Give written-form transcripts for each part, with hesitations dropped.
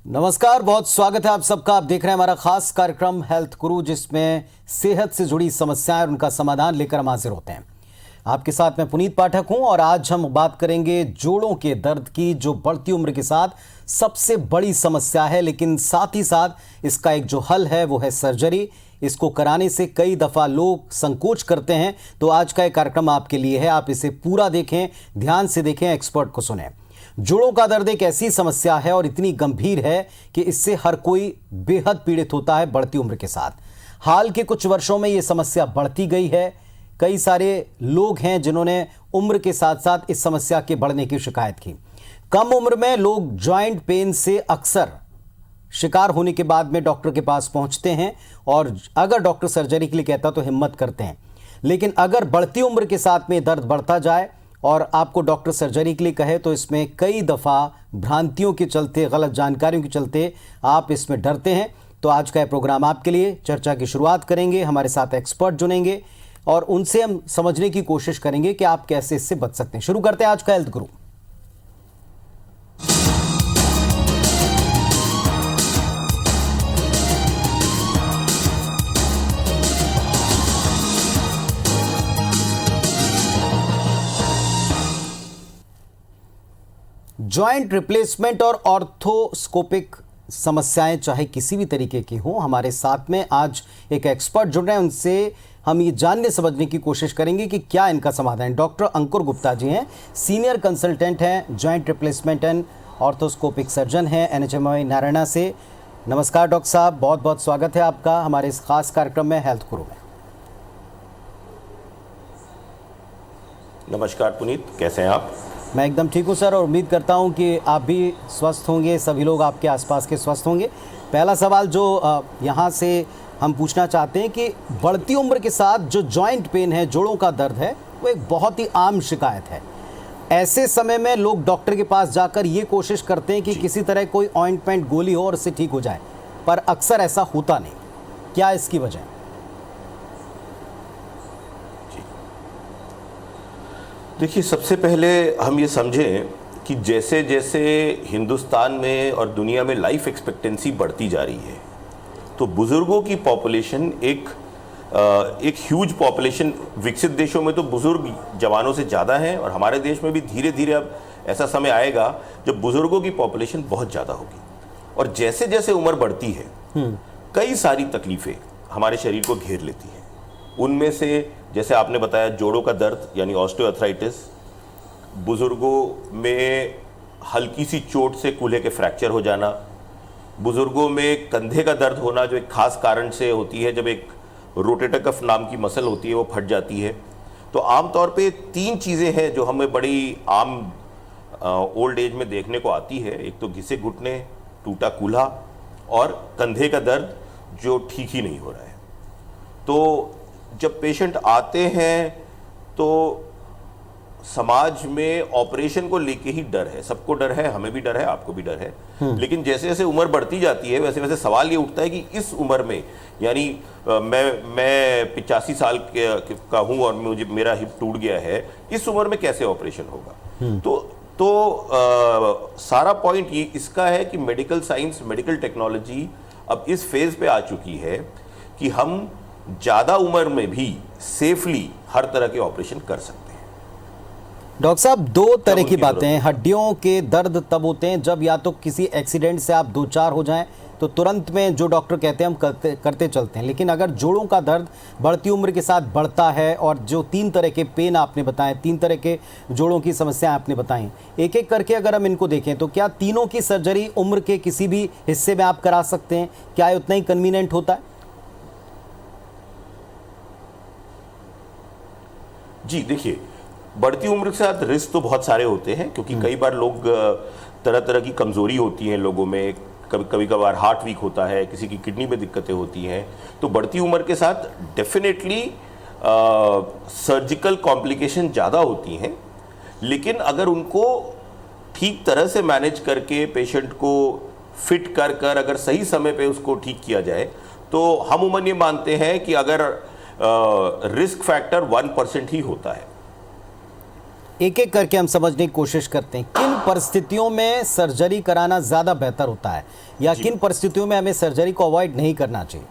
नमस्कार, बहुत स्वागत है आप सबका। आप देख रहे हैं हमारा खास कार्यक्रम हेल्थ गुरु, जिसमें सेहत से जुड़ी समस्याएं और उनका समाधान लेकर हम हाजिर होते हैं। आपके साथ मैं पुनीत पाठक हूं और आज हम बात करेंगे जोड़ों के दर्द की, जो बढ़ती उम्र के साथ सबसे बड़ी समस्या है। लेकिन साथ ही साथ इसका एक जो हल है वो है सर्जरी। इसको कराने से कई दफ़ा लोग संकोच करते हैं। तो आज का ये कार्यक्रम आपके लिए है, आप इसे पूरा देखें, ध्यान से देखें, एक्सपर्ट को सुनें। जोड़ों का दर्द एक ऐसी समस्या है और इतनी गंभीर है कि इससे हर कोई बेहद पीड़ित होता है बढ़ती उम्र के साथ। हाल के कुछ वर्षों में ये समस्या बढ़ती गई है। कई सारे लोग हैं जिन्होंने उम्र के साथ साथ इस समस्या के बढ़ने की शिकायत की। कम उम्र में लोग जॉइंट पेन से अक्सर शिकार होने के बाद में डॉक्टर के पास पहुंचते हैं और अगर डॉक्टर सर्जरी के लिए कहता तो हिम्मत करते हैं। लेकिन अगर बढ़ती उम्र के साथ में दर्द बढ़ता जाए और आपको डॉक्टर सर्जरी के लिए कहे तो इसमें कई दफ़ा भ्रांतियों के चलते, गलत जानकारियों के चलते आप इसमें डरते हैं। तो आज का यह प्रोग्राम आपके लिए। चर्चा की शुरुआत करेंगे, हमारे साथ एक्सपर्ट जुड़ेंगे और उनसे हम समझने की कोशिश करेंगे कि आप कैसे इससे बच सकते हैं। शुरू करते हैं आज का हेल्थ गुरु। जॉइंट रिप्लेसमेंट और ऑर्थोस्कोपिक समस्याएं चाहे किसी भी तरीके की हों, हमारे साथ में आज एक एक्सपर्ट जुड़ रहे हैं। उनसे हम ये जानने समझने की कोशिश करेंगे कि क्या इनका समाधान है। डॉक्टर अंकुर गुप्ता जी हैं, सीनियर कंसल्टेंट हैं, जॉइंट रिप्लेसमेंट एंड ऑर्थोस्कोपिक सर्जन हैं, NHMI नारायणा से। नमस्कार डॉक्टर साहब, बहुत बहुत स्वागत है आपका हमारे इस खास कार्यक्रम में हेल्थ गुरु में। नमस्कार पुनीत, कैसे हैं आप? मैं एकदम ठीक हूँ सर, और उम्मीद करता हूँ कि आप भी स्वस्थ होंगे, सभी लोग आपके आसपास के स्वस्थ होंगे। पहला सवाल जो यहाँ से हम पूछना चाहते हैं कि बढ़ती उम्र के साथ जो जॉइंट पेन है, जोड़ों का दर्द है, वो एक बहुत ही आम शिकायत है। ऐसे समय में लोग डॉक्टर के पास जाकर ये कोशिश करते हैं कि किसी तरह कोई ऑइंटमेंट, गोली हो और इससे ठीक हो जाए, पर अक्सर ऐसा होता नहीं। क्या इसकी वजह है? देखिए, सबसे पहले हम ये समझें कि जैसे जैसे हिंदुस्तान में और दुनिया में लाइफ एक्सपेक्टेंसी बढ़ती जा रही है, तो बुज़ुर्गों की पॉपुलेशन एक ह्यूज पॉपुलेशन, विकसित देशों में तो बुज़ुर्ग जवानों से ज़्यादा हैं और हमारे देश में भी धीरे धीरे अब ऐसा समय आएगा जब बुज़ुर्गों की पॉपुलेशन बहुत ज़्यादा होगी। और जैसे जैसे उम्र बढ़ती है, कई सारी तकलीफ़ें हमारे शरीर को घेर लेती हैं। उनमें से जैसे आपने बताया, जोड़ों का दर्द यानी ऑस्टियोआर्थराइटिस, बुज़ुर्गों में हल्की सी चोट से कूल्हे के फ्रैक्चर हो जाना, बुज़ुर्गों में कंधे का दर्द होना जो एक खास कारण से होती है, जब एक रोटेटर कफ नाम की मसल होती है वो फट जाती है। तो आमतौर पे 3 चीज़ें हैं जो हमें बड़ी आम ओल्ड एज में देखने को आती है। एक तो घिसे घुटने, टूटा कूल्हा और कंधे का दर्द जो ठीक ही नहीं हो रहा है। तो जब पेशेंट आते हैं तो समाज में ऑपरेशन को लेके ही डर है, सबको डर है, हमें भी डर है, आपको भी डर है। लेकिन जैसे जैसे उम्र बढ़ती जाती है वैसे वैसे सवाल ये उठता है कि इस उम्र में, यानी मैं 85 साल का हूं और मेरा हिप टूट गया है, इस उम्र में कैसे ऑपरेशन होगा? तो सारा पॉइंट ये इसका है कि मेडिकल साइंस, मेडिकल टेक्नोलॉजी अब इस फेज पे आ चुकी है कि हम ज़्यादा उम्र में भी सेफली हर तरह के ऑपरेशन कर सकते हैं। डॉक्टर साहब, 2 तरह की बातें हैं। हड्डियों के दर्द तब होते हैं जब या तो किसी एक्सीडेंट से आप 2-4 हो जाएं तो तुरंत में जो डॉक्टर कहते हैं हम करते चलते हैं। लेकिन अगर जोड़ों का दर्द बढ़ती उम्र के साथ बढ़ता है और जो 3 तरह के पेन आपने बताए, 3 तरह के जोड़ों की समस्याएं आपने बताई, एक एक करके अगर हम इनको देखें तो क्या तीनों की सर्जरी उम्र के किसी भी हिस्से में आप करा सकते हैं? क्या उतना ही कन्वीनियंट होता है? जी देखिए, बढ़ती उम्र के साथ रिस्क तो बहुत सारे होते हैं, क्योंकि कई बार लोग तरह तरह की कमज़ोरी होती है लोगों में, कभी कभार हार्ट वीक होता है, किसी की किडनी में दिक्कतें होती हैं। तो बढ़ती उम्र के साथ डेफिनेटली सर्जिकल कॉम्प्लिकेशन ज़्यादा होती हैं। लेकिन अगर उनको ठीक तरह से मैनेज करके पेशेंट को फिट कर कर अगर सही समय पे उसको ठीक किया जाए, तो हम उम्र ये मानते हैं कि अगर रिस्क फैक्टर 1% ही होता है। एक एक करके हम समझने की कोशिश करते हैं। किन परिस्थितियों में सर्जरी कराना ज़्यादा बेहतर होता है या किन परिस्थितियों में हमें सर्जरी को अवॉइड नहीं करना चाहिए?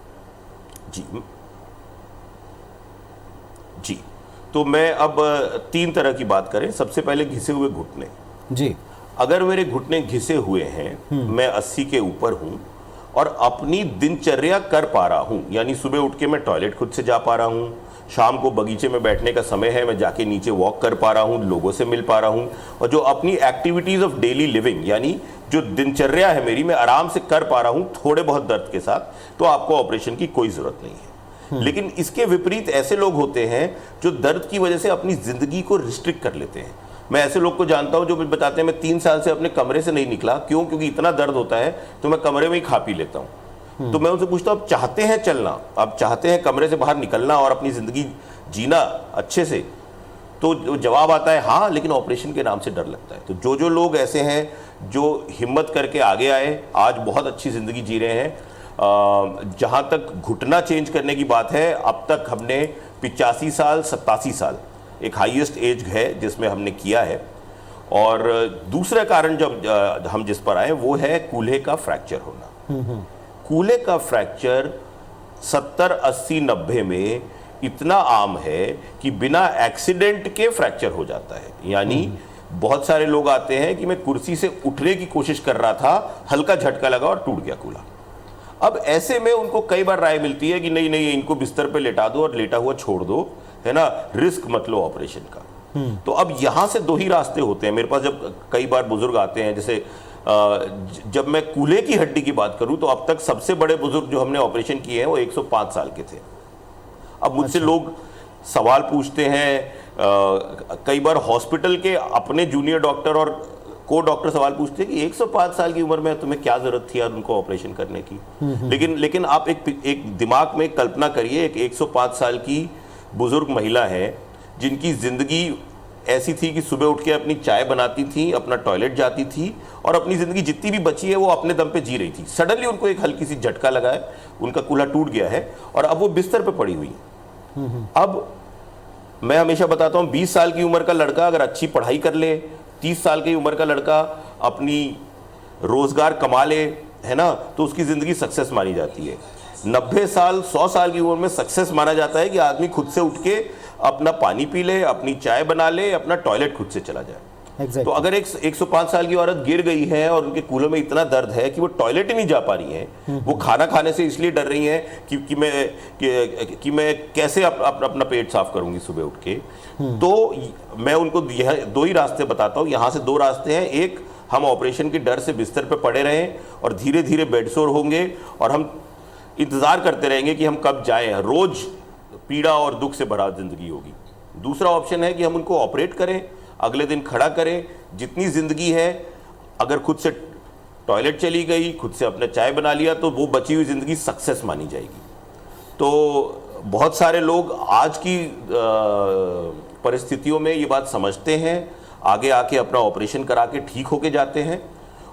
जी, तो मैं अब 3 तरह की बात करें। सबसे पहले घिसे हुए घुटने। जी, अगर मेरे घुटने घिसे हुए हैं, मैं 80 के ऊपर हूं और अपनी दिनचर्या कर पा रहा हूं, यानी सुबह उठ के मैं टॉयलेट खुद से जा पा रहा हूं, शाम को बगीचे में बैठने का समय है, मैं जाके नीचे वॉक कर पा रहा हूं, लोगों से मिल पा रहा हूं, और जो अपनी एक्टिविटीज ऑफ डेली लिविंग यानी जो दिनचर्या है मेरी, मैं आराम से कर पा रहा हूं थोड़े बहुत दर्द के साथ, तो आपको ऑपरेशन की कोई जरूरत नहीं है। लेकिन इसके विपरीत ऐसे लोग होते हैं जो दर्द की वजह से अपनी जिंदगी को रिस्ट्रिक्ट कर लेते हैं। मैं ऐसे लोग को जानता हूं जो बताते हैं मैं 3 साल से अपने कमरे से नहीं निकला। क्यों? क्योंकि इतना दर्द होता है तो मैं कमरे में ही खा पी लेता हूं। तो मैं उनसे पूछता हूं, आप चाहते हैं चलना, आप चाहते हैं कमरे से बाहर निकलना और अपनी जिंदगी जीना अच्छे से? तो जवाब आता है हाँ, लेकिन ऑपरेशन के नाम से डर लगता है। तो जो लोग ऐसे हैं जो हिम्मत करके आगे आए, आज बहुत अच्छी जिंदगी जी रहे हैं। जहां तक घुटना चेंज करने की बात है, अब तक हमने 85 साल 87 साल एक हाईएस्ट एज है जिसमें हमने किया है। और दूसरा कारण जब हम जिस पर आए वो है कूल्हे का फ्रैक्चर होना। कूल्हे का फ्रैक्चर 70, 80, 90 में इतना आम है कि बिना एक्सीडेंट के फ्रैक्चर हो जाता है। यानी बहुत सारे लोग आते हैं कि मैं कुर्सी से उठने की कोशिश कर रहा था, हल्का झटका लगा और टूट गया कूल्हा। अब ऐसे में उनको कई बार राय मिलती है कि नहीं नहीं, इनको बिस्तर पे लेटा दो और लेटा हुआ छोड़ दो, है ना, रिस्क मत लो ऑपरेशन का। तो अब यहां से 2 ही रास्ते होते हैं मेरे पास। जब कई बार बुजुर्ग आते हैं, जैसे जब मैं कूल्हे की हड्डी की बात करूं तो अब तक सबसे बड़े बुजुर्ग जो हमने ऑपरेशन किए हैं वो 105 साल के थे। अब मुझसे लोग सवाल पूछते हैं, कई बार हॉस्पिटल के अपने जूनियर डॉक्टर और को डॉक्टर सवाल पूछते हैं कि 105 साल की उम्र में तुम्हें क्या जरूरत थी यार उनको ऑपरेशन करने की। लेकिन आप एक दिमाग में कल्पना करिए, एक 105 साल की बुजुर्ग महिला है जिनकी जिंदगी ऐसी थी कि सुबह उठ के अपनी चाय बनाती थी, अपना टॉयलेट जाती थी और अपनी जिंदगी जितनी भी बची है वो अपने दम पे जी रही थी। सडनली उनको एक हल्की सी झटका लगा है, उनका कूल्हा टूट गया है और अब वो बिस्तर पे पड़ी हुई है। अब मैं हमेशा बताता हूं, 20 साल की उम्र का लड़का अगर अच्छी पढ़ाई कर ले, 30 साल की उम्र का लड़का अपनी रोजगार कमा ले, है ना, तो उसकी जिंदगी सक्सेस मानी जाती है। 90 साल 100 साल की उम्र में सक्सेस माना जाता है कि आदमी खुद से उठ के अपना पानी पी ले, अपनी चाय बना ले, अपना टॉयलेट खुद से चला जाए। तो अगर एक 105 साल की औरत गिर गई है और उनके कूल्हे में इतना दर्द है कि वो टॉयलेट ही नहीं जा पा रही हैं, वो खाना खाने से इसलिए डर रही हैं कि मैं कैसे अपना पेट साफ करूंगी सुबह उठ के, तो मैं उनको 2 ही रास्ते बताता हूं। यहां से 2 रास्ते हैं। एक, हम ऑपरेशन के डर से बिस्तर पे पड़े रहें और धीरे धीरे बेडसोर होंगे और हम इंतजार करते रहेंगे कि हम कब जाएं, रोज पीड़ा और दुख से भरा जिंदगी होगी। दूसरा ऑप्शन है कि हम उनको ऑपरेट करें, अगले दिन खड़ा करें, जितनी जिंदगी है, अगर खुद से टॉयलेट चली गई, खुद से अपना चाय बना लिया, तो वो बची हुई जिंदगी सक्सेस मानी जाएगी। तो बहुत सारे लोग आज की परिस्थितियों में ये बात समझते हैं, आगे आके अपना ऑपरेशन करा के ठीक होके जाते हैं।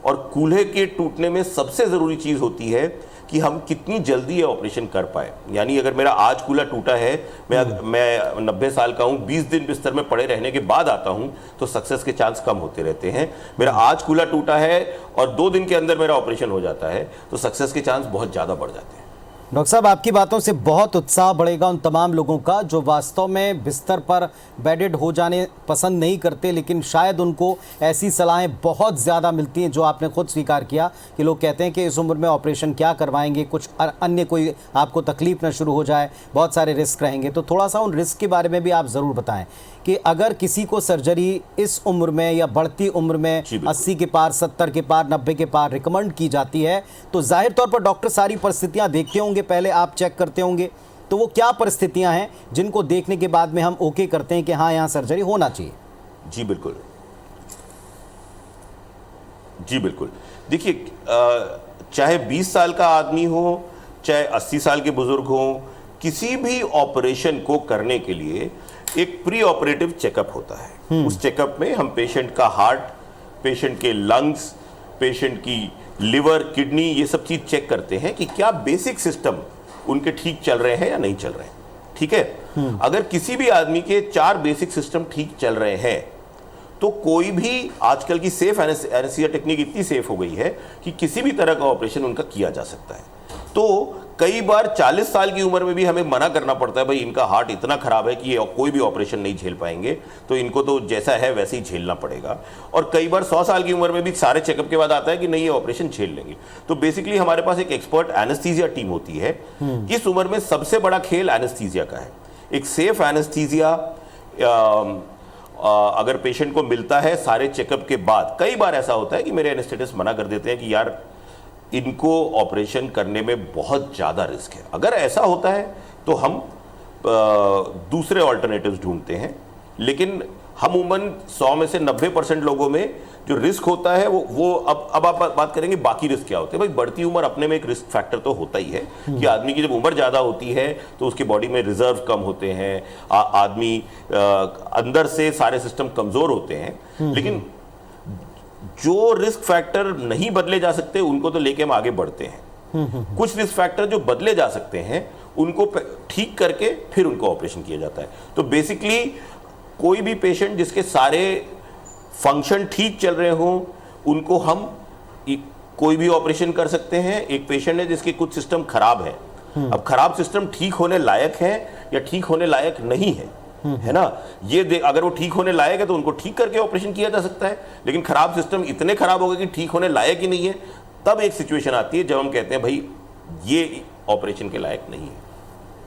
और कूल्हे के टूटने में सबसे ज़रूरी चीज़ होती है कि हम कितनी जल्दी ये ऑपरेशन कर पाए। यानी अगर मेरा आज कूल्हा टूटा है, मैं 90 साल का हूँ, 20 दिन बिस्तर में पड़े रहने के बाद आता हूँ, तो सक्सेस के चांस कम होते रहते हैं। मेरा आज कूल्हा टूटा है और 2 दिन के अंदर मेरा ऑपरेशन हो जाता है, तो सक्सेस के चांस बहुत ज़्यादा बढ़ जाते हैं। डॉक्टर साहब, आपकी बातों से बहुत उत्साह बढ़ेगा उन तमाम लोगों का जो वास्तव में बिस्तर पर बेडेड हो जाने पसंद नहीं करते, लेकिन शायद उनको ऐसी सलाहें बहुत ज़्यादा मिलती हैं जो आपने खुद स्वीकार किया कि लोग कहते हैं कि इस उम्र में ऑपरेशन क्या करवाएंगे, कुछ अन्य कोई आपको तकलीफ न शुरू हो जाए, बहुत सारे रिस्क रहेंगे। तो थोड़ा सा उन रिस्क के बारे में भी आप ज़रूर बताएं कि अगर किसी को सर्जरी इस उम्र में या बढ़ती उम्र में 80 के पार, 70 के पार, 90 के पार रिकमेंड की जाती है, तो जाहिर तौर पर डॉक्टर सारी परिस्थितियां देखते होंगे, पहले आप चेक करते होंगे, तो वो क्या परिस्थितियां हैं जिनको देखने के बाद में हम ओके करते हैं कि हाँ यहाँ सर्जरी होना चाहिए? जी बिल्कुल, जी बिल्कुल। देखिए, चाहे 20 साल का आदमी हो, चाहे 80 साल के बुजुर्ग हो, किसी भी ऑपरेशन को करने के लिए एक प्री ऑपरेटिव चेकअप होता है। उस चेकअप में हम पेशेंट का हार्ट, पेशेंट के लंग्स, पेशेंट की लिवर, किडनी, ये सब चीज चेक करते हैं कि क्या बेसिक सिस्टम उनके ठीक चल रहे हैं या नहीं चल रहे हैं। ठीक है, अगर किसी भी आदमी के 4 बेसिक सिस्टम ठीक चल रहे हैं तो कोई भी आजकल की सेफ एनेस्थीसिया टेक्निक इतनी सेफ हो गई है कि किसी भी तरह का ऑपरेशन उनका किया जा सकता है। तो कई बार 40 साल की उम्र में भी हमें मना करना पड़ता है, भाई इनका हार्ट इतना खराब है कि ये कोई भी ऑपरेशन नहीं झेल पाएंगे, तो इनको तो जैसा है वैसे ही झेलना पड़ेगा। और कई बार 100 साल की उम्र में भी सारे चेकअप के बाद आता है कि नहीं, ये ऑपरेशन झेल लेंगे। तो बेसिकली हमारे पास एक एक्सपर्ट एनेस्थीसिया टीम होती है। इस उम्र में सबसे बड़ा खेल एनेस्थीसिया का है। एक सेफ एनेस्थीसिया अगर पेशेंट को मिलता है सारे चेकअप के बाद, कई बार ऐसा होता है कि मेरे एनेस्थेटिस्ट मना कर देते हैं कि यार इनको ऑपरेशन करने में बहुत ज़्यादा रिस्क है। अगर ऐसा होता है तो हम दूसरे ऑल्टरनेटिव्स ढूंढते हैं, लेकिन हम उमूमन 100 में से 90% लोगों में जो रिस्क होता है वो अब आप बात करेंगे बाकी रिस्क क्या होते हैं। भाई बढ़ती उम्र अपने में एक रिस्क फैक्टर तो होता ही है कि आदमी की जब उम्र ज़्यादा होती है तो उसकी बॉडी में रिजर्व कम होते हैं, आदमी अंदर से सारे सिस्टम कमज़ोर होते हैं। लेकिन जो रिस्क फैक्टर नहीं बदले जा सकते उनको तो लेके हम आगे बढ़ते हैं। कुछ रिस्क फैक्टर जो बदले जा सकते हैं उनको ठीक करके फिर उनको ऑपरेशन किया जाता है। तो बेसिकली कोई भी पेशेंट जिसके सारे फंक्शन ठीक चल रहे हों उनको हम कोई भी ऑपरेशन कर सकते हैं। एक पेशेंट है जिसके कुछ सिस्टम खराब है, अब खराब सिस्टम ठीक होने लायक है या ठीक होने लायक नहीं है ना, ये अगर वो ठीक होने लायक है तो उनको ठीक करके ऑपरेशन किया जा सकता है। लेकिन खराब सिस्टम इतने खराब हो गए कि ठीक होने लायक ही नहीं है, तब एक सिचुएशन आती है जब हम कहते हैं भाई ये ऑपरेशन के लायक नहीं है।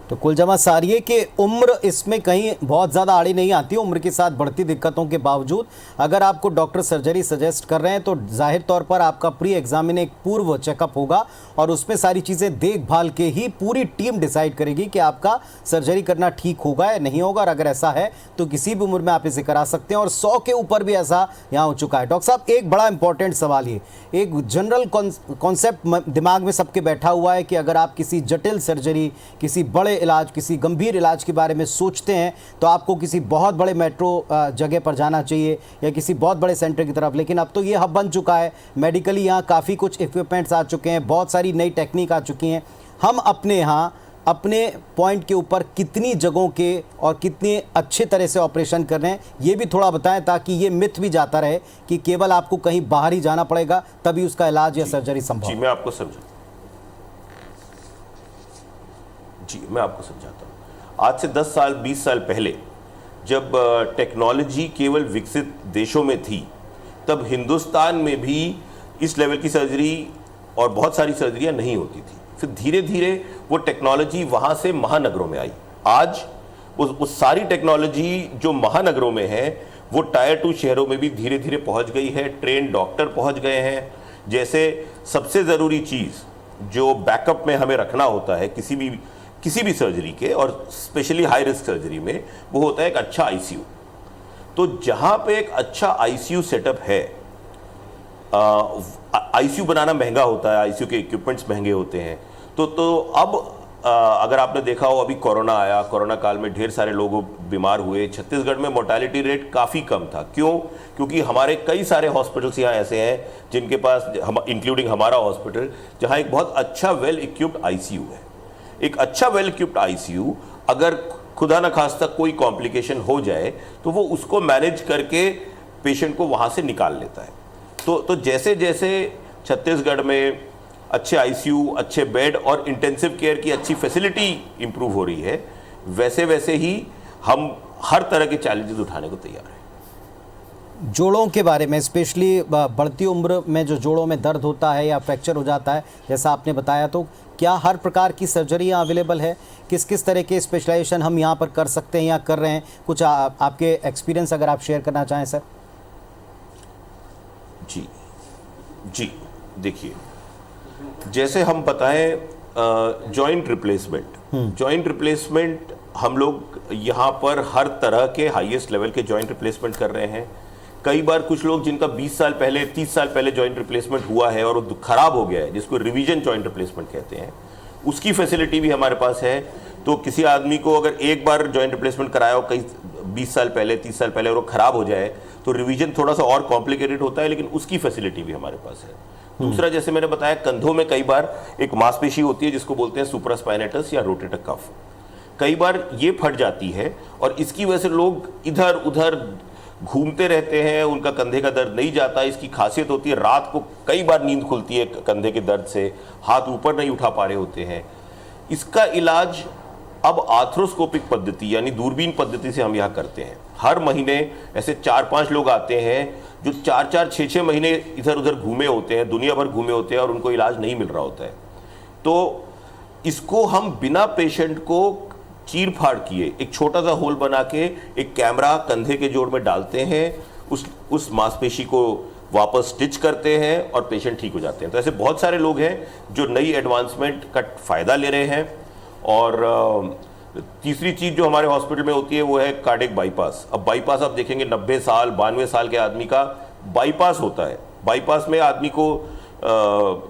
तो कुल जमा सारिये कि उम्र इसमें कहीं बहुत ज़्यादा आड़ी नहीं आती। उम्र के साथ बढ़ती दिक्कतों के बावजूद अगर आपको डॉक्टर सर्जरी सजेस्ट कर रहे हैं तो जाहिर तौर पर आपका प्री एग्जामिन एक पूर्व चेकअप होगा और उसमें सारी चीज़ें देखभाल के ही पूरी टीम डिसाइड करेगी कि आपका सर्जरी करना ठीक होगा या नहीं होगा। और अगर ऐसा है तो किसी भी उम्र में आप इसे करा सकते हैं और 100 के ऊपर भी ऐसा यहाँ हो चुका है। डॉक्टर साहब, एक बड़ा इंपॉर्टेंट सवाल ये, एक जनरल कॉन्सेप्ट दिमाग में सबके बैठा हुआ है कि अगर आप किसी जटिल सर्जरी, किसी बड़े इलाज, किसी गंभीर इलाज के बारे में सोचते हैं तो आपको किसी बहुत बड़े मेट्रो जगह पर जाना चाहिए या किसी बहुत बड़े सेंटर की तरफ। लेकिन अब तो ये हब बन चुका है, मेडिकली यहाँ काफ़ी कुछ इक्विपमेंट्स आ चुके हैं, बहुत सारी नई टेक्निक आ चुकी हैं। हम अपने यहाँ अपने पॉइंट के ऊपर कितनी जगहों के और कितने अच्छे तरह से ऑपरेशन कर रहे हैं ये भी थोड़ा बताएं, ताकि ये मिथ भी जाता रहे कि केवल आपको कहीं बाहर ही जाना पड़ेगा तभी उसका इलाज या सर्जरी संभव। जी मैं आपको समझाता हूँ। आज से 10 साल 20 साल पहले जब टेक्नोलॉजी केवल विकसित देशों में थी, तब हिंदुस्तान में भी इस लेवल की सर्जरी और बहुत सारी सर्जरियां नहीं होती थी। फिर धीरे धीरे वो टेक्नोलॉजी वहाँ से महानगरों में आई। आज उस सारी टेक्नोलॉजी जो महानगरों में है वो टायर 2 शहरों में भी धीरे धीरे पहुँच गई है। ट्रेन डॉक्टर पहुँच गए हैं। जैसे सबसे ज़रूरी चीज़ जो बैकअप में हमें रखना होता है किसी भी सर्जरी के, और स्पेशली हाई रिस्क सर्जरी में, वो होता है एक अच्छा आईसीयू। तो जहाँ पे एक अच्छा आईसीयू सेटअप है, आईसीयू बनाना महंगा होता है, आईसीयू के इक्विपमेंट्स महंगे होते हैं। तो अब अगर आपने देखा हो, अभी कोरोना आया, कोरोना काल में ढेर सारे लोग बीमार हुए। छत्तीसगढ़ में मोर्टालिटी रेट काफ़ी कम था। क्यों? क्योंकि हमारे कई सारे हॉस्पिटल्स यहाँ ऐसे हैं जिनके पास, इंक्लूडिंग हमारा हॉस्पिटल, जहाँ एक बहुत अच्छा वेल इक्विप्ड आईसीयू है। एक अच्छा वेल इक्विप्ड आईसीयू अगर खुदा न खास्ता कोई कॉम्प्लिकेशन हो जाए तो वो उसको मैनेज करके पेशेंट को वहाँ से निकाल लेता है। तो जैसे जैसे छत्तीसगढ़ में अच्छे आईसीयू, अच्छे बेड और इंटेंसिव केयर की अच्छी फैसिलिटी इंप्रूव हो रही है, वैसे वैसे ही हम हर तरह के चैलेंजेस उठाने को तैयार हैं। जोड़ों के बारे में, स्पेशली बढ़ती उम्र में जो जोड़ों में दर्द होता है या फ्रैक्चर हो जाता है, जैसा आपने बताया, तो क्या हर प्रकार की सर्जरी यहाँ अवेलेबल है? किस किस तरह के स्पेशलाइजेशन हम यहाँ पर कर सकते हैं या कर रहे हैं? कुछ आपके एक्सपीरियंस अगर आप शेयर करना चाहें सर। जी देखिए, जैसे हम बताएं जॉइंट रिप्लेसमेंट हम लोग यहाँ पर हर तरह के हाईएस्ट लेवल के जॉइंट रिप्लेसमेंट कर रहे हैं। कई बार कुछ लोग जिनका 20 साल पहले 30 साल पहले जॉइंट रिप्लेसमेंट हुआ है और वो खराब हो गया है, जिसको रिवीजन जॉइंट रिप्लेसमेंट कहते हैं, उसकी फैसिलिटी भी हमारे पास है। तो किसी आदमी को अगर एक बार जॉइंट रिप्लेसमेंट कराया हो कई 20 साल पहले 30 साल पहले और वो खराब हो जाए तो रिवीजन थोड़ा सा और कॉम्प्लिकेटेड होता है, लेकिन उसकी फैसिलिटी भी हमारे पास है। दूसरा, जैसे मैंने बताया, कंधों में कई बार एक मांसपेशी होती है जिसको बोलते हैं सुप्रास्पाइनेटस या रोटेटर कफ। कई बार ये फट जाती है और इसकी वजह से लोग इधर उधर घूमते रहते हैं, उनका कंधे का दर्द नहीं जाता। इसकी खासियत होती है रात को कई बार नींद खुलती है कंधे के दर्द से, हाथ ऊपर नहीं उठा पा रहे होते हैं। इसका इलाज अब आर्थ्रोस्कोपिक पद्धति यानी दूरबीन पद्धति से हम यहाँ करते हैं। हर महीने ऐसे 4-5 लोग आते हैं जो 4-4, 6-6 महीने इधर उधर घूमे होते हैं, दुनिया भर घूमे होते हैं और उनको इलाज नहीं मिल रहा होता है। तो इसको हम बिना पेशेंट को चीर फाड़ किए एक छोटा सा होल बना के एक कैमरा कंधे के जोड़ में डालते हैं, उस मांसपेशी को वापस स्टिच करते हैं और पेशेंट ठीक हो जाते हैं। तो ऐसे बहुत सारे लोग हैं जो नई एडवांसमेंट का फ़ायदा ले रहे हैं। और तीसरी चीज़ जो हमारे हॉस्पिटल में होती है वो है कार्डियक बाईपास। अब बाईपास आप देखेंगे 90 साल 92 साल के आदमी का बाईपास होता है। बाईपास में आदमी को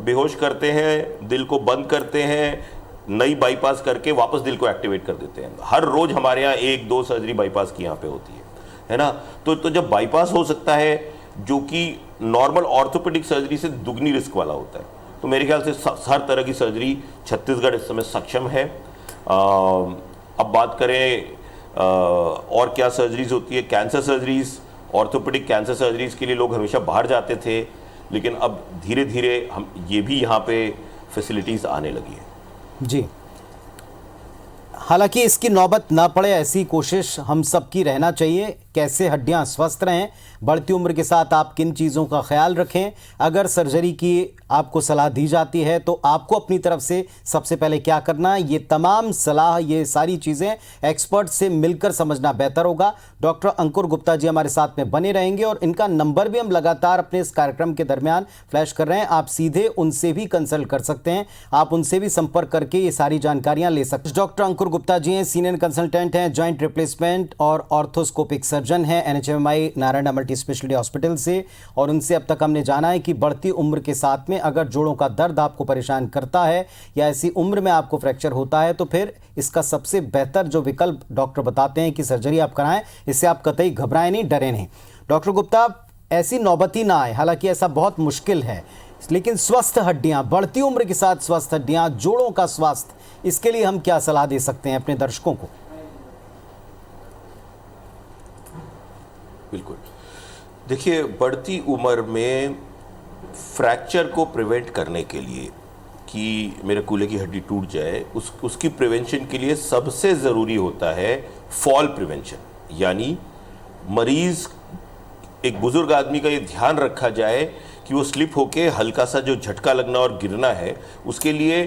बेहोश करते हैं, दिल को बंद करते हैं, नई बाईपास करके वापस दिल को एक्टिवेट कर देते हैं। हर रोज हमारे यहाँ 1-2 सर्जरी बाईपास की यहाँ पे होती है ना। तो जब बाईपास हो सकता है जो कि नॉर्मल ऑर्थोपेडिक सर्जरी से दुगनी रिस्क वाला होता है, तो मेरे ख्याल से हर तरह की सर्जरी छत्तीसगढ़ इस समय सक्षम है। अब बात करें और क्या सर्जरीज होती है, cancer surgeries, orthopaedic cancer surgeries के लिए लोग हमेशा बाहर जाते थे, लेकिन अब धीरे धीरे हम ये भी यहाँ पे फैसिलिटीज़ आने लगी है। जी, हालांकि इसकी नौबत ना पड़े ऐसी कोशिश हम सब की रहना चाहिए। कैसे हड्डियां स्वस्थ रहें, बढ़ती उम्र के साथ आप किन चीज़ों का ख्याल रखें, अगर सर्जरी की आपको सलाह दी जाती है तो आपको अपनी तरफ से सबसे पहले क्या करना है, ये तमाम सलाह, ये सारी चीज़ें एक्सपर्ट से मिलकर समझना बेहतर होगा। डॉक्टर अंकुर गुप्ता जी हमारे साथ में बने रहेंगे और इनका नंबर भी हम लगातार अपने इस कार्यक्रम के दरमियान फ्लैश कर रहे हैं। आप सीधे उनसे भी कंसल्ट कर सकते हैं, आप उनसे भी संपर्क करके ये सारी जानकारियां ले सकते हैं। डॉक्टर अंकुर गुप्ता जी हैं, सीनियर कंसल्टेंट हैं, जॉइंट रिप्लेसमेंट और ऑर्थोस्कोपिक सर्जन हैं NHMI Narayan multi speciality hospital से। और उनसे अब तक हमने जाना है कि बढ़ती उम्र के साथ में अगर जोड़ों का दर्द आपको परेशान करता है या ऐसी उम्र में आपको फ्रैक्चर होता है तो फिर इसका सबसे बेहतर जो विकल्प डॉक्टर बताते हैं कि सर्जरी आप कराएं। इससे आप कतई घबराएं नहीं, डरें नहीं। डॉक्टर गुप्ता, ऐसी नौबत ही ना आए, हालांकि ऐसा बहुत मुश्किल है, लेकिन स्वस्थ हड्डियां, बढ़ती उम्र के साथ स्वस्थ हड्डियां, जोड़ों का स्वास्थ्य, इसके लिए हम क्या सलाह दे सकते हैं अपने दर्शकों को? बिल्कुल, देखिए, बढ़ती उम्र में फ्रैक्चर को प्रिवेंट करने के लिए कि मेरे कूल्हे की हड्डी टूट जाए, उसकी प्रिवेंशन के लिए सबसे ज़रूरी होता है फॉल प्रिवेंशन। यानी मरीज़, एक बुज़ुर्ग आदमी का ये ध्यान रखा जाए कि वो स्लिप होके हल्का सा जो झटका लगना और गिरना है, उसके लिए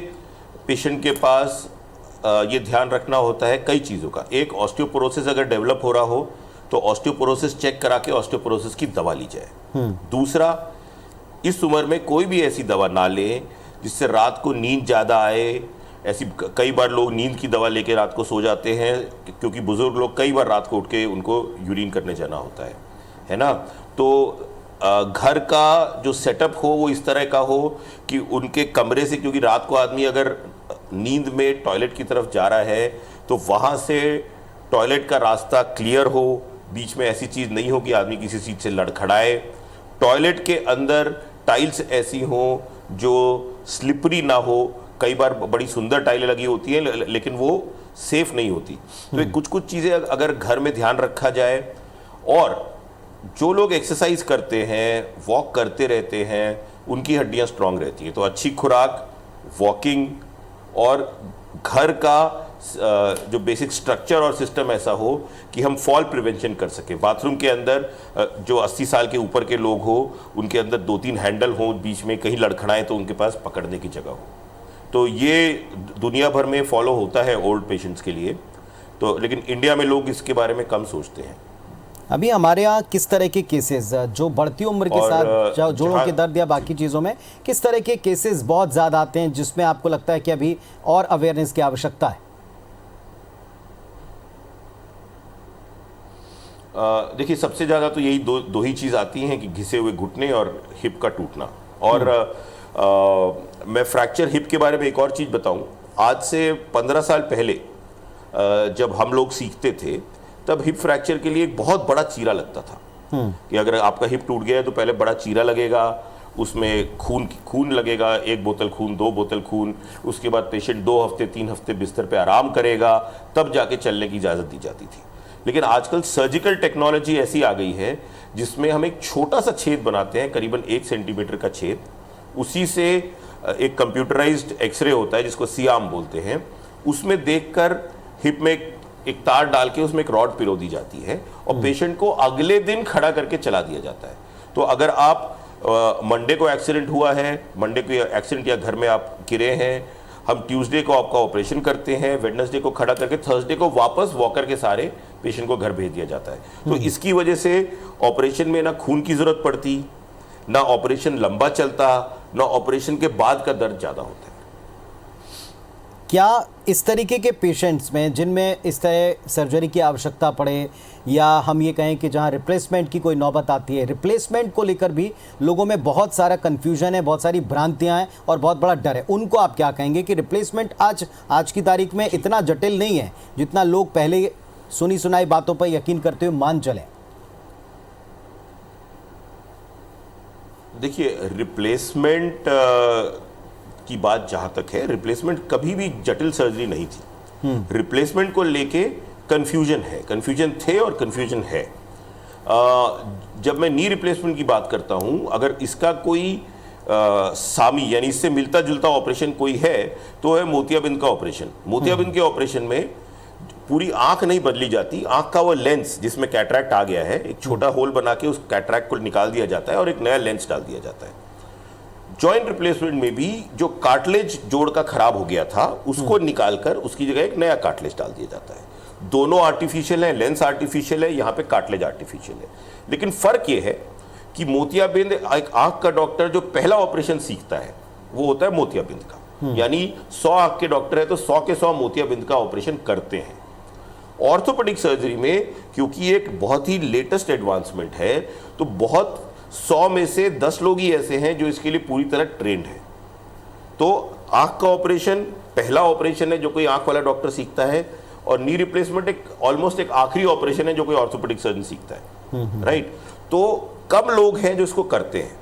पेशेंट के पास ये ध्यान रखना होता है कई चीज़ों का। एक, ऑस्टियोपोरोसिस अगर डेवलप हो रहा हो तो ऑस्टियोपोरोसिस चेक करा के ऑस्टियोपोरोसिस की दवा ली जाए। दूसरा, इस उम्र में कोई भी ऐसी दवा ना लें जिससे रात को नींद ज़्यादा आए। ऐसी कई बार लोग नींद की दवा लेके रात को सो जाते हैं, क्योंकि बुज़ुर्ग लोग कई बार रात को उठ के उनको यूरिन करने जाना होता है ना। तो घर का जो सेटअप हो वो इस तरह का हो कि उनके कमरे से, क्योंकि रात को आदमी अगर नींद में टॉयलेट की तरफ जा रहा है तो वहाँ से टॉयलेट का रास्ता क्लियर हो, बीच में ऐसी चीज़ नहीं हो कि आदमी किसी चीज़ से लड़खड़ाए। टॉयलेट के अंदर टाइल्स ऐसी हों जो स्लिपरी ना हो। कई बार बड़ी सुंदर टाइलें लगी होती हैं लेकिन वो सेफ नहीं होती। तो कुछ कुछ चीज़ें अगर घर में ध्यान रखा जाए, और जो लोग एक्सरसाइज करते हैं, वॉक करते रहते हैं, उनकी हड्डियां स्ट्रांग रहती हैं। तो अच्छी खुराक, वॉकिंग और घर का जो बेसिक स्ट्रक्चर और सिस्टम ऐसा हो कि हम फॉल प्रिवेंशन कर सकें। बाथरूम के अंदर जो 80 साल के ऊपर के लोग हो, उनके अंदर 2-3 हैंडल हों, बीच में कहीं लड़खड़ाएं तो उनके पास पकड़ने की जगह हो। तो ये दुनिया भर में फॉलो होता है ओल्ड पेशेंट्स के लिए, तो लेकिन इंडिया में लोग इसके बारे में कम सोचते हैं। अभी हमारे यहाँ किस तरह के केसेस जो बढ़ती उम्र के साथ जोड़ों के दर्द या बाकी चीज़ों में किस तरह के केसेस बहुत ज़्यादा आते हैं जिसमें आपको लगता है कि अभी और अवेयरनेस की आवश्यकता है? देखिए, सबसे ज़्यादा तो यही दो ही चीज़ आती हैं कि घिसे हुए घुटने और हिप का टूटना। और मैं फ्रैक्चर हिप के बारे में एक और चीज़ बताऊं। आज से 15 साल पहले जब हम लोग सीखते थे तब हिप फ्रैक्चर के लिए एक बहुत बड़ा चीरा लगता था कि अगर आपका हिप टूट गया है तो पहले बड़ा चीरा लगेगा, उसमें खून लगेगा, 1 बोतल खून, 2 बोतल खून, उसके बाद पेशेंट 2 हफ्ते 3 हफ्ते बिस्तर पे आराम करेगा, तब जाके चलने की इजाज़त दी जाती थी। लेकिन आजकल सर्जिकल टेक्नोलॉजी ऐसी आ गई है जिसमें हम एक छोटा सा छेद बनाते हैं, करीबन 1 सेंटीमीटर का छेद, उसी से एक कंप्यूटराइज्ड एक्सरे होता है जिसको सियाम बोलते हैं, उसमें देखकर हिप में एक तार डाल के उसमें एक रॉड पिरो दी जाती है और पेशेंट को अगले दिन खड़ा करके चला दिया जाता है। तो अगर आप मंडे को एक्सीडेंट हुआ है, मंडे को एक्सीडेंट या घर में आप गिरे हैं, हम ट्यूसडे को आपका ऑपरेशन करते हैं, वेडनेसडे को खड़ा करके थर्सडे को वापस वॉकर के सारे पेशेंट को घर भेज दिया जाता है। तो इसकी वजह से ऑपरेशन में ना खून की जरूरत पड़ती, ना ऑपरेशन लंबा चलता, ना ऑपरेशन के बाद का दर्द ज़्यादा होता है। क्या इस तरीके के पेशेंट्स में जिनमें इस तरह सर्जरी की आवश्यकता पड़े, या हम ये कहें कि जहां रिप्लेसमेंट की कोई नौबत आती है, रिप्लेसमेंट को लेकर भी लोगों में बहुत सारा कन्फ्यूजन है, बहुत सारी भ्रांतियां हैं और बहुत बड़ा डर है, उनको आप क्या कहेंगे कि रिप्लेसमेंट आज की तारीख में इतना जटिल नहीं है जितना लोग पहले सुनी सुनाई बातों पर यकीन करते हुए मान चलें? देखिए, रिप्लेसमेंट की बात जहां तक है, रिप्लेसमेंट कभी भी जटिल सर्जरी नहीं थी। रिप्लेसमेंट को लेके कंफ्यूजन है, कंफ्यूजन थे और कंफ्यूजन है। जब मैं नी रिप्लेसमेंट की बात करता हूं, अगर इसका कोई सामी यानी इससे मिलता जुलता ऑपरेशन कोई है तो है मोतियाबिंद का ऑपरेशन। मोतियाबिंद के ऑपरेशन में पूरी आंख नहीं बदली जाती, आंख का वो लेंस जिसमें कैटरैक्ट आ गया है, एक छोटा होल बना के उस कैटरैक्ट को निकाल दिया जाता है और एक नया लेंस डाल दिया जाता है। जॉइंट रिप्लेसमेंट में भी जो कार्टिलेज जोड़ का खराब हो गया था उसको निकालकर उसकी जगह एक नया कार्टिलेज डाल दिया जाता है। दोनों आर्टिफिशियल है, लेंस आर्टिफिशियल है, यहाँ पे कार्टिलेज आर्टिफिशियल है। लेकिन फर्क ये है कि मोतियाबिंद, एक आंख का डॉक्टर जो पहला ऑपरेशन सीखता है वो होता है मोतियाबिंद का, यानी 100 आंख के डॉक्टर है तो 100 के 100 मोतियाबिंद का ऑपरेशन करते हैं। ऑर्थोपेडिक सर्जरी में क्योंकि एक बहुत ही लेटेस्ट एडवांसमेंट है तो बहुत 100 में से 10 लोग ही ऐसे हैं जो इसके लिए पूरी तरह ट्रेंड है। तो आंख का ऑपरेशन पहला ऑपरेशन है जो कोई आंख वाला डॉक्टर सीखता है, और नी रिप्लेसमेंट एक ऑलमोस्ट एक आखिरी ऑपरेशन है जो कोई ऑर्थोपेडिक सर्जन सीखता है। राइट? तो कम लोग हैं जो इसको करते हैं,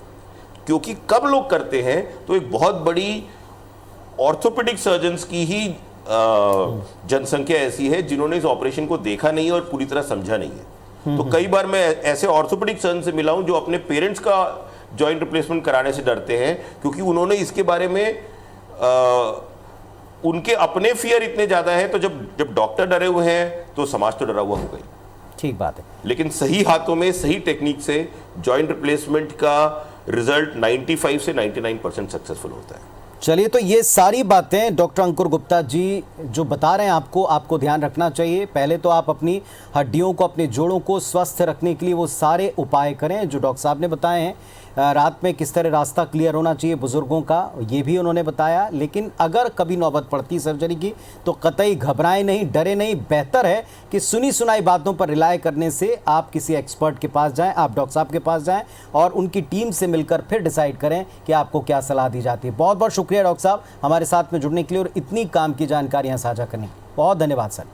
क्योंकि कम लोग करते हैं तो एक बहुत बड़ी ऑर्थोपेडिक सर्जन्स की ही जनसंख्या ऐसी है जिन्होंने इस ऑपरेशन को देखा नहीं और पूरी तरह समझा नहीं है। तो कई बार मैं ऐसे ऑर्थोपेडिक सर्जन से मिला हूं जो अपने पेरेंट्स का जॉइंट रिप्लेसमेंट कराने से डरते हैं, क्योंकि उन्होंने इसके बारे में उनके अपने फियर इतने ज्यादा है, तो जब डॉक्टर डरे हुए हैं तो समाज तो डरा हुआ हो गई। ठीक बात है। लेकिन सही हाथों में सही टेक्निक से जॉइंट रिप्लेसमेंट का रिजल्ट 95 से 99% सक्सेसफुल होता है। चलिए, तो ये सारी बातें डॉक्टर अंकुर गुप्ता जी जो बता रहे हैं आपको ध्यान रखना चाहिए। पहले तो आप अपनी हड्डियों को, अपने जोड़ों को स्वस्थ रखने के लिए वो सारे उपाय करें जो डॉक्टर साहब ने बताए हैं। रात में किस तरह रास्ता क्लियर होना चाहिए बुजुर्गों का, ये भी उन्होंने बताया। लेकिन अगर कभी नौबत पड़ती सर्जरी की तो कतई घबराएं नहीं, डरे नहीं। बेहतर है कि सुनी सुनाई बातों पर रिलाय करने से आप किसी एक्सपर्ट के पास जाएं, आप डॉक्टर साहब के पास जाएं और उनकी टीम से मिलकर फिर डिसाइड करें कि आपको क्या सलाह दी जाती है। बहुत बहुत शुक्रिया डॉक्टर साहब हमारे साथ में जुड़ने के लिए और इतनी काम की जानकारियाँ साझा करने। बहुत धन्यवाद सर।